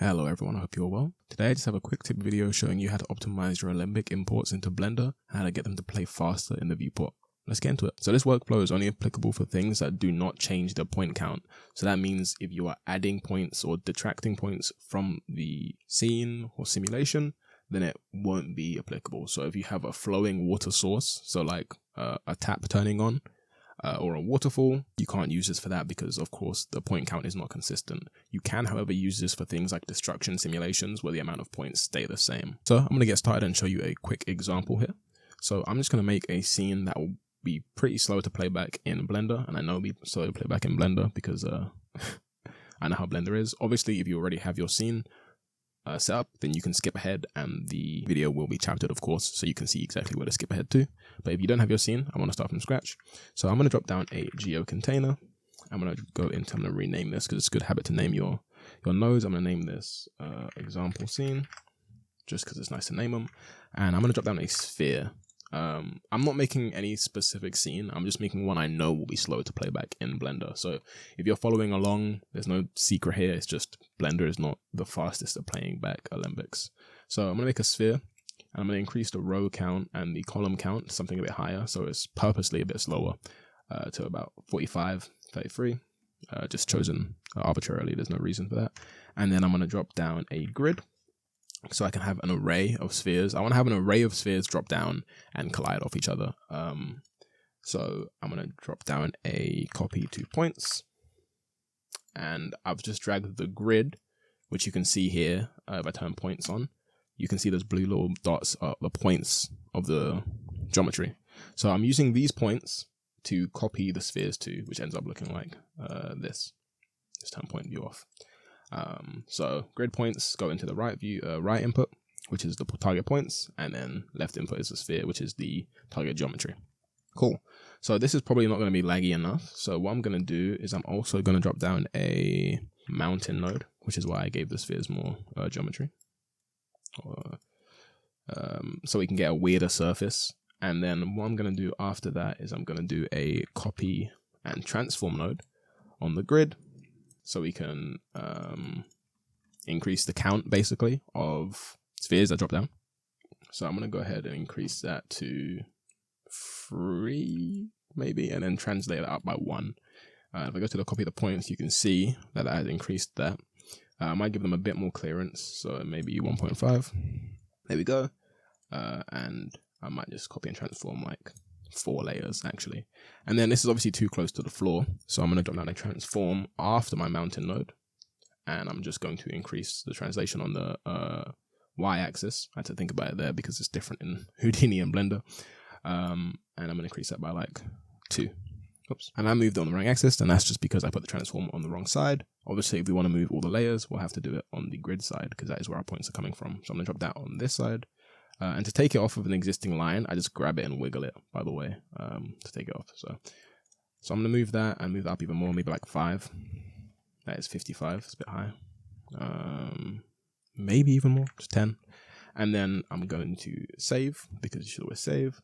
Hello everyone, I hope you're well. Today I just have a quick tip video showing you how to optimize your Alembic imports into Blender and how to get them to play faster in the viewport. Let's get into it. So this workflow is only applicable for things that do not change the point count. So that means if you are adding points or detracting points from the scene or simulation, then it won't be applicable. So if you have a flowing water source, so like a tap turning on, or a waterfall, you can't use this for that because of course the point count is not consistent. You can however use this for things like destruction simulations where the amount of points stay the same. So I'm going to get started and show you a quick example here. So I'm just going to make a scene that will be pretty slow to playback in Blender, and I know it'll be slow to playback in Blender because I know how Blender is. Obviously if you already have your scene set up, then you can skip ahead and the video will be chaptered, of course, so you can see exactly where to skip ahead to. But if you don't have your scene, I want to start from scratch. So I'm going to drop down a geo container. I'm going to go into, I'm going to rename this because it's a good habit to name your nodes. I'm going to name this example scene just because it's nice to name them. And I'm going to drop down a sphere. I'm not making any specific scene. I'm just making one I know will be slow to playback in Blender. So if you're following along, there's no secret here. It's just Blender is not the fastest at playing back Alembics. So I'm going to make a sphere. And I'm going to increase the row count and the column count to something a bit higher. So it's purposely a bit slower to about 45, 33. Just chosen arbitrarily. There's no reason for that. And then I'm going to drop down a grid. So I can have an array of spheres. I want to have an array of spheres drop down and collide off each other. So I'm going to drop down a copy to points. And I've just dragged the grid, which you can see here. If I turn points on, you can see those blue little dots are the points of the geometry. So I'm using these points to copy the spheres to, which ends up looking like this. Just turn point view off. So grid points go into the right view, right input, which is the target points, and then left input is the sphere, which is the target geometry. Cool. So this is probably not going to be laggy enough. So what I'm going to do is I'm also going to drop down a mountain node, which is why I gave the spheres more geometry. So we can get a weirder surface. And then what I'm going to do after that is I'm going to do a copy and transform node on the grid. So we can increase the count, basically, of spheres that drop down. So I'm going to go ahead and increase that to 3, maybe, and then translate it up by 1. If I go to the copy of the points, you can see that I had increased that. I might give them a bit more clearance, so maybe 1.5. There we go. And I might just copy and transform like 4 layers actually. And then this is obviously too close to the floor, so I'm going to drop down a transform after my mountain node, and I'm just going to increase the translation on the y-axis. I had to think about it there because it's different in Houdini and Blender. And I'm going to increase that by like 2. Oops. And I moved on the wrong axis, and that's just because I put the transform on the wrong side. Obviously if we want to move all the layers, we'll have to do it on the grid side because that is where our points are coming from. So I'm going to drop that on this side. And to take it off of an existing line, I just grab it and wiggle it, by the way, to take it off. So I'm going to move that and move that up even more, maybe like 5. That is 55, it's a bit high. Maybe even more, just 10. And then I'm going to save, because you should always save.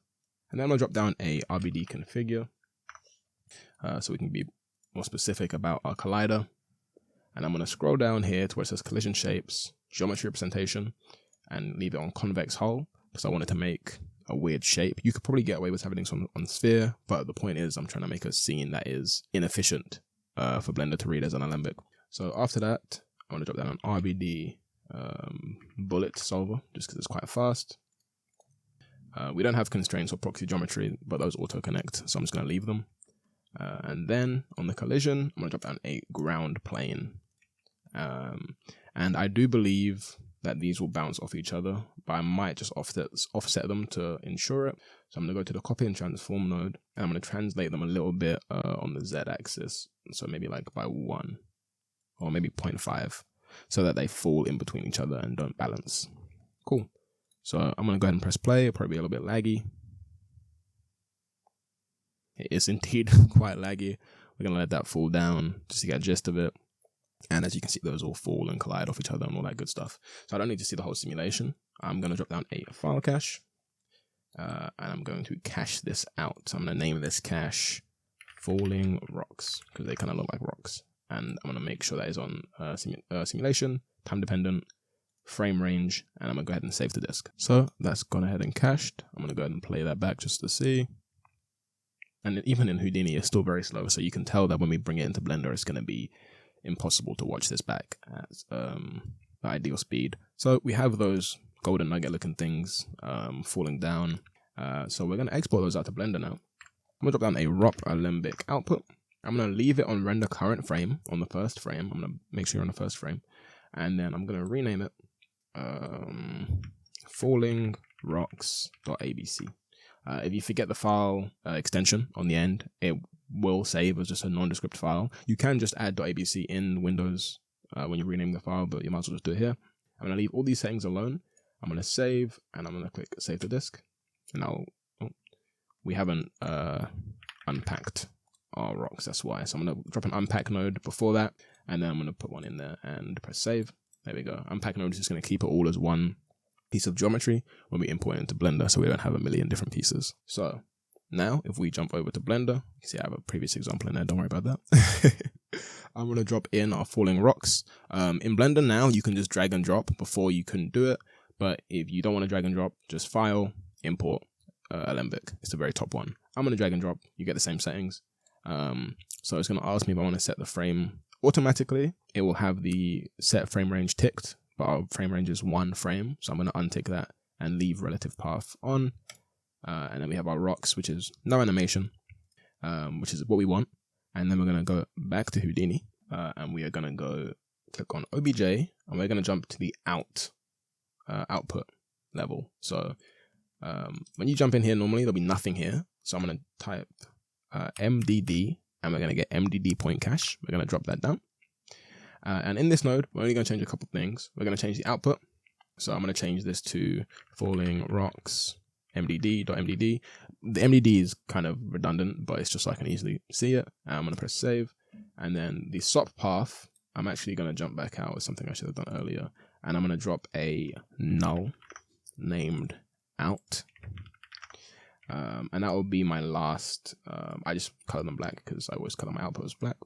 And then I'm going to drop down a RBD configure, so we can be more specific about our collider. And I'm going to scroll down here to where it says collision shapes, geometry representation, and leave it on convex hull because I wanted to make a weird shape. You could probably get away with having things on sphere, but the point is I'm trying to make a scene that is inefficient for Blender to read as an Alembic. So after that, I want to drop down an RBD bullet solver just because it's quite fast. We don't have constraints or proxy geometry, but those auto connect, so I'm just going to leave them. And then on the collision, I'm going to drop down a ground plane. And I do believe that these will bounce off each other, but I might just offset them to ensure it. So I'm going to go to the copy and transform node, and I'm going to translate them a little bit on the z-axis, so maybe like by 1 or maybe 0.5, so that they fall in between each other and don't balance. Cool. So I'm going to go ahead and press play. It'll probably be a little bit laggy. It is indeed quite laggy. We're going to let that fall down just to get a gist of it. And as you can see, those all fall and collide off each other and all that good stuff. So I don't need to see the whole simulation. I'm going to drop down a file cache. And I'm going to cache this out. So I'm going to name this cache Falling Rocks because they kind of look like rocks. And I'm going to make sure that is on simulation, time dependent, frame range, and I'm gonna go ahead and save to disk. So that's gone ahead and cached. I'm gonna go ahead and play that back just to see. And even in Houdini, it's still very slow, so you can tell that when we bring it into Blender, it's gonna be impossible to watch this back at the ideal speed. So we have those golden nugget looking things falling down. So we're gonna export those out to Blender now. I'm gonna drop down a ROP Alembic Output. I'm gonna leave it on render current frame on the first frame. I'm gonna make sure you're on the first frame, and then I'm gonna rename it falling rocks.abc. If you forget the file extension on the end, it will save as just a nondescript file. You can just add .abc in Windows when you rename the file, but you might as well just do it here. I'm going to leave all these settings alone. I'm going to save, and I'm going to click save to disk. And now we haven't unpacked our rocks, that's why. So I'm going to drop an unpack node before that, and then I'm going to put one in there and press save. There we go. Unpack node is just going to keep it all as one piece of geometry when we import it into Blender, so we don't have a million different pieces. So now if we jump over to Blender, you can see I have a previous example in there, don't worry about that. I'm going to drop in our falling rocks. In Blender now you can just drag and drop. Before you couldn't do it, but if you don't want to drag and drop, just file, import Alembic. It's the very top one. I'm going to drag and drop, you get the same settings. So it's going to ask me if I want to set the frame automatically. It will have the set frame range ticked, but our frame range is 1 frame, so I'm going to untick that and leave relative path on. And then we have our rocks, which is no animation, which is what we want. And then we're going to go back to Houdini, and we are going to go click on OBJ, and we're going to jump to the output level. So when you jump in here, normally there'll be nothing here. So I'm going to type MDD, and we're going to get MDD point cache. We're going to drop that down. And in this node, we're only going to change a couple things. We're going to change the output. So I'm going to change this to falling rocks MDD.mdd. The MDD is kind of redundant, but it's just so I can easily see it. I'm going to press save. And then the SOP path, I'm actually going to jump back out with something I should have done earlier. And I'm going to drop a null named out. And that will be my last. I just color them black because I always color my outputs black.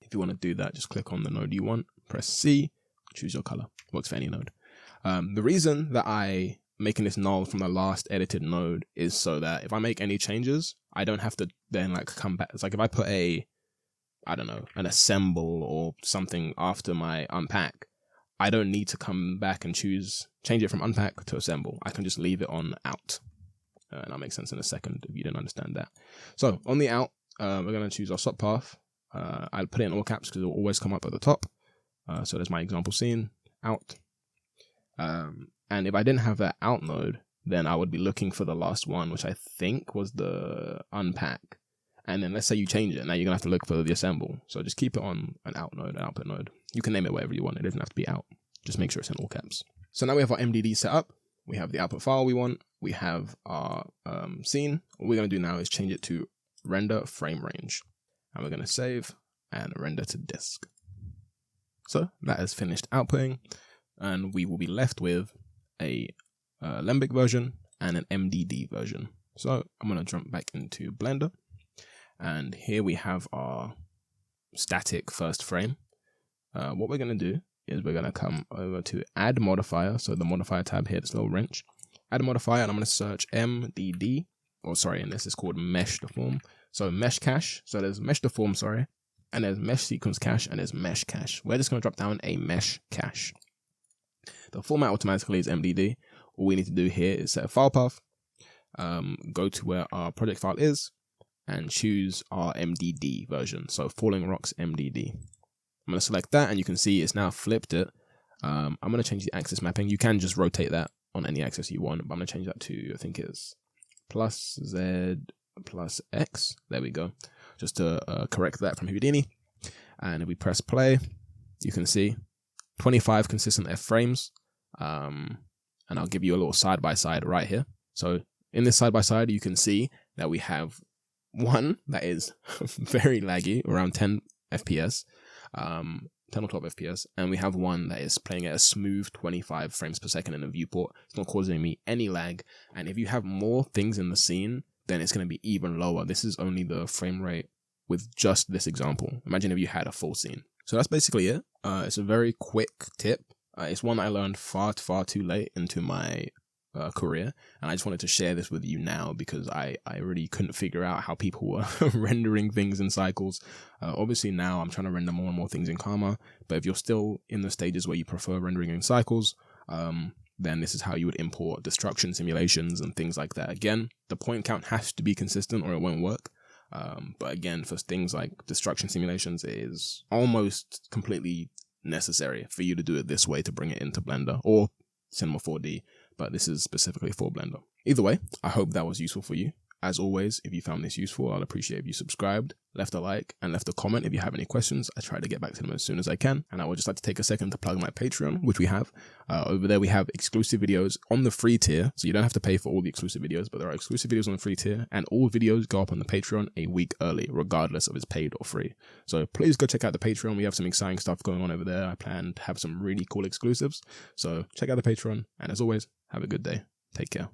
If you want to do that, just click on the node you want, press C, choose your color. Works for any node. The reason that I'm making this null from the last edited node is so that if I make any changes, I don't have to then like come back. It's like if I put I don't know, an assemble or something after my unpack, I don't need to come back and change it from unpack to assemble. I can just leave it on out. And that'll make sense in a second if you didn't understand that. So on the out, we're going to choose our SOP path. I'll put it in all caps because it will always come up at the top. So there's my example scene, out. And if I didn't have that out node, then I would be looking for the last one, which I think was the unpack. And then let's say you change it, now you're going to have to look for the assemble. So just keep it on an out node, an output node. You can name it whatever you want. It doesn't have to be out. Just make sure it's in all caps. So now we have our MDD set up. We have the output file we want. We have our scene. What we're going to do now is change it to render frame range. And we're going to save and render to disk. So that is finished outputting. And we will be left with a Alembic version and an MDD version. So I'm going to jump back into Blender. And here we have our static first frame. What we're going to do is we're going to come over to add modifier. So the modifier tab here, this little wrench. Add a modifier, and I'm going to search MDD. Or sorry, and this is called mesh deform. So mesh cache. So there's mesh deform, sorry. And there's mesh sequence cache, and there's mesh cache. We're just going to drop down a mesh cache. The format automatically is MDD. All we need to do here is set a file path. Go to where our project file is and choose our MDD version. So falling rocks MDD. I'm going to select that, and you can see it's now flipped it. I'm going to change the axis mapping. You can just rotate that on any axis you want, but I'm going to change that to, I think it's plus Z plus X. There we go. Just to correct that from Houdini. And if we press play, you can see 25 consistent F frames. And I'll give you a little side-by-side right here. So in this side-by-side, you can see that we have one that is very laggy, around 10 FPS. 10 or 12 FPS, and we have one that is playing at a smooth 25 frames per second in a viewport. It's not causing me any lag, and if you have more things in the scene, then it's going to be even lower. This is only the frame rate with just this example. Imagine if you had a full scene. So that's basically it. It's a very quick tip. It's one I learned far too late into my career, and I just wanted to share this with you now because I really couldn't figure out how people were rendering things in cycles. Obviously now I'm trying to render more and more things in Karma, but if you're still in the stages where you prefer rendering in cycles, then this is how you would import destruction simulations and things like that. Again, the point count has to be consistent or it won't work. But again, for things like destruction simulations, it is almost completely necessary for you to do it this way to bring it into Blender or Cinema 4D, but this is specifically for Blender. Either way, I hope that was useful for you. As always, if you found this useful, I'd appreciate if you subscribed, left a like, and left a comment if you have any questions. I try to get back to them as soon as I can. And I would just like to take a second to plug my Patreon, which we have. Over there, we have exclusive videos on the free tier. So you don't have to pay for all the exclusive videos, but there are exclusive videos on the free tier. And all videos go up on the Patreon a week early, regardless of it's paid or free. So please go check out the Patreon. We have some exciting stuff going on over there. I plan to have some really cool exclusives. So check out the Patreon. And as always, have a good day. Take care.